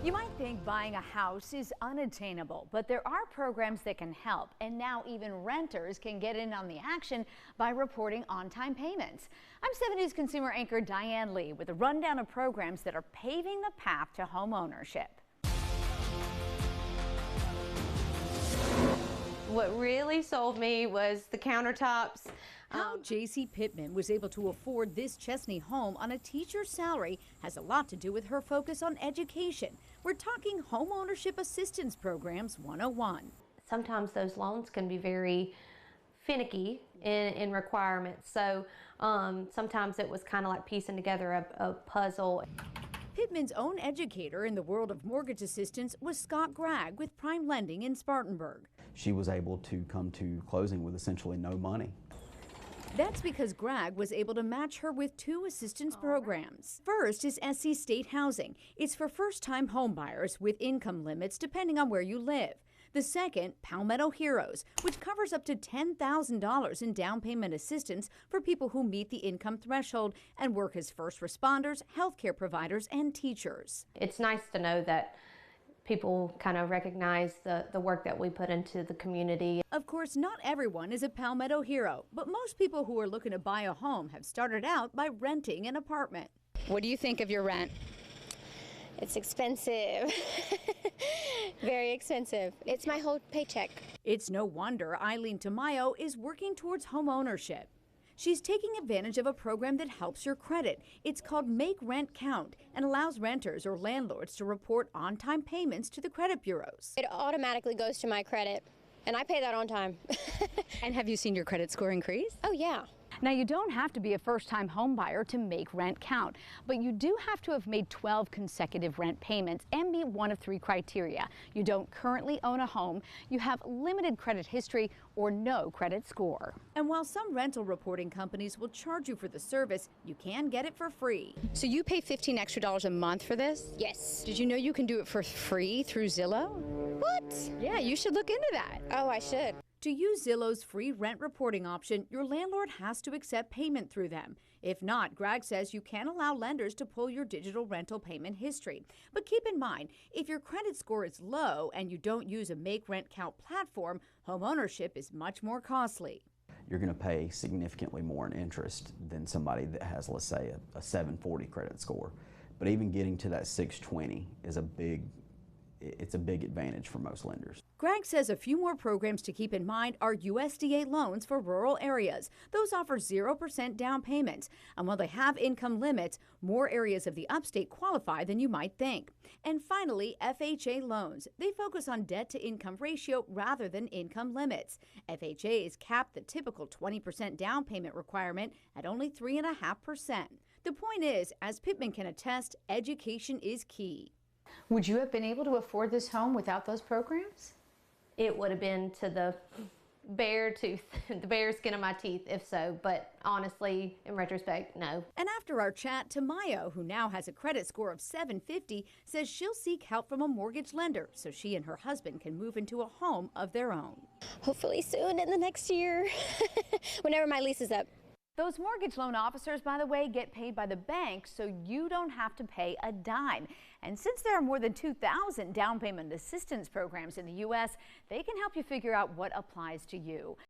You might think buying a house is unattainable, but there are programs that can help, and now even renters can get in on the action by reporting on-time payments. I'm 7 News consumer anchor Diane Lee with a rundown of programs that are paving the path to home ownership. What really sold me was the countertops. How J.C. Pittman was able to afford this Chesney home on a teacher's salary has a lot to do with her focus on education. We're talking Homeownership Assistance Programs 101. Sometimes those loans can be very finicky in requirements, so sometimes it was kind of like piecing together a puzzle. Pittman's own educator in the world of mortgage assistance was Scott Gregg with Prime Lending in Spartanburg. She was able to come to closing with essentially no money. That's because Gregg was able to match her with 2 assistance programs. First is SC State Housing. It's for first-time home buyers with income limits depending on where you live. The second, Palmetto Heroes, which covers up to $10,000 in down payment assistance for people who meet the income threshold and work as first responders, healthcare providers, and teachers. It's nice to know that people kind of recognize the work that we put into the community. Of course, not everyone is a Palmetto hero, but most people who are looking to buy a home have started out by renting an apartment. What do you think of your rent? It's expensive. Very expensive. It's my whole paycheck. It's no wonder Eileen Tamayo is working towards home ownership. She's taking advantage of a program that helps your credit. It's called Make Rent Count and allows renters or landlords to report on-time payments to the credit bureaus. It automatically goes to my credit, and I pay that on time. And have you seen your credit score increase? Oh, yeah. Now, you don't have to be a first-time home buyer to make rent count, but you do have to have made 12 consecutive rent payments and meet one of 3 criteria. You don't currently own a home, you have limited credit history, or no credit score. And while some rental reporting companies will charge you for the service, you can get it for free. So you pay $15 extra a month for this? Yes. Did you know you can do it for free through Zillow? What? Yeah, you should look into that. Oh, I should. To use Zillow's free rent reporting option, your landlord has to accept payment through them. If not, Gregg says you can allow lenders to pull your digital rental payment history. But keep in mind, if your credit score is low and you don't use a Make Rent Count platform, homeownership is much more costly. You're going to pay significantly more in interest than somebody that has, let's say, a 740 credit score. But even getting to that 620 is a big advantage for most lenders. Gregg says a few more programs to keep in mind are USDA loans for rural areas. Those offer 0% down payments. And while they have income limits, more areas of the upstate qualify than you might think. And finally, FHA loans. They focus on debt to income ratio rather than income limits. FHAs cap the typical 20% down payment requirement at only 3.5%. The point is, as Pittman can attest, education is key. Would you have been able to afford this home without those programs? It would have been to the bare tooth, the bare skin of my teeth if so, but honestly, in retrospect, no. And after our chat, Tamayo, who now has a credit score of 750, says she'll seek help from a mortgage lender so she and her husband can move into a home of their own. Hopefully soon in the next year, whenever my lease is up. Those mortgage loan officers, by the way, get paid by the bank, so you don't have to pay a dime. And since there are more than 2,000 down payment assistance programs in the U.S., they can help you figure out what applies to you.